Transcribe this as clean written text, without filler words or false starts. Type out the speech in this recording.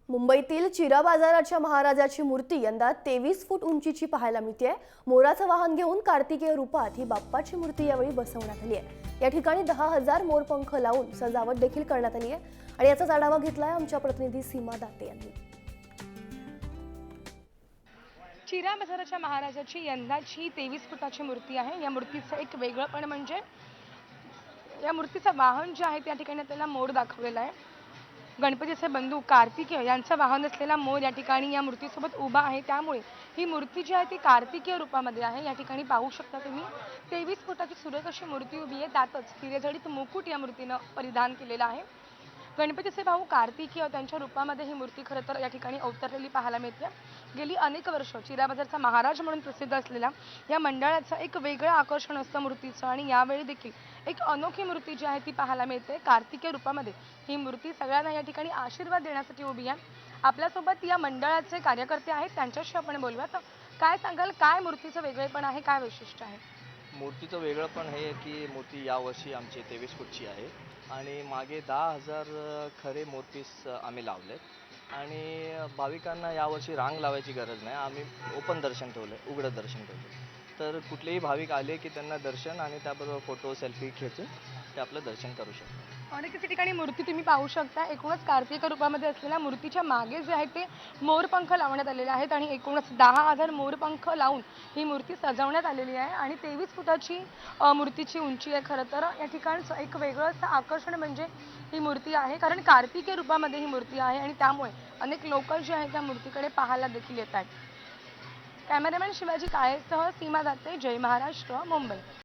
मुंबईतील चिरा बाजाराच्या महाराजाची मूर्ती यंदा 23 फूट उंचीची पाहायला मिळते। मोराचं वाहन घेऊन कार्तिकेय रूपात ही बाप्पाची मूर्ती यावेळी बसवण्यात आली आहे। या ठिकाणी 10,000 मोरपंख लावून सजावट देखील करण्यात आली आहे आणि याचा आढावा घेतलाय आमच्या प्रतिनिधी सीमा दाते यांनी। चिरा बाजाराच्या महाराजाची यंदाची 23 फुटाची मूर्ती आहे। या मूर्तीचं एक वेगळंपण म्हणजे या मूर्तीचं वाहन जे आहे त्या ठिकाणी त्याला मोर दाखवलेला आहे। गणपतीचे बंधू कार्तिकेय यांचं वाहन असलेला मोर या ठिकाणी या मूर्तीसोबत उभा आहे। त्यामुळे ही मूर्ती जी आहे ती कार्तिकेय रूपामध्ये आहे। या ठिकाणी पाहू शकता तुम्ही 23 फुटाची सुरेख अशी मूर्ती उभी आहे। त्यातच हिरेजडित मुकुट या मूर्तीनं परिधान केलेला आहे। गणपतीचे भाऊ कार्तिकेय त्यांच्या रूपामध्ये ही मूर्ती खरं तर या ठिकाणी अवतरलेली पाहायला मिळते। गेली अनेक वर्ष चिरा बाजारचा महाराज म्हणून प्रसिद्ध असलेल्या या मंडळाचं एक वेगळं आकर्षण असतं मूर्तीचं आणि यावेळी देखील एक अनोखी मूर्ती जी आहे ती पाहायला मिळते। कार्तिकेय रूपामध्ये ही मूर्ती सगळ्यांना या ठिकाणी आशीर्वाद देण्यासाठी उभी आहे। आपल्यासोबत या मंडळाचे कार्यकर्ते आहेत, त्यांच्याशी आपण बोलूया। तर काय सांगाल, काय मूर्तीचं वेगळेपण आहे, काय वैशिष्ट्य आहे? मूर्तीचं वेगळंपण हे आहे की मूर्ती यावर्षी आमची 23 फूटची आहे आणि मागे 10,000 खरे मोरपीस आम्ही लावलेत आणि भाविकांना यावर्षी रांग लावायची गरज नाही। आम्ही ओपन दर्शन ठेवलं आहे, उघडं दर्शन ठेवलं, तर कुठलेही भाविक आले की त्यांना दर्शन आणि त्याबरोबर फोटो सेल्फी खेचून ते आपलं दर्शन करू शकतात। अनेक ठिकाणी मूर्ती तुम्ही पाहू शकता। एकूणच कार्तिकेय रूपामध्ये असलेल्या मूर्तीच्या मागे जे आहे ते मोरपंख लावण्यात आलेले आहेत आणि एकूणच 10,000 मोरपंख लावून ही मूर्ती सजवण्यात आलेली आहे आणि 23 फुटाची मूर्तीची उंची आहे। खरं तर या ठिकाणचं एक वेगळं असं आकर्षण म्हणजे ही मूर्ती आहे, कारण कार्तिकेय रूपामध्ये ही मूर्ती आहे आणि त्यामुळे अनेक लोक जे आहेत त्या मूर्तीकडे पाहायला देखील येत आहेत। कॅमेरामॅन शिवाजी काळेसह सीमा दाते, जय महाराष्ट्र, मुंबई।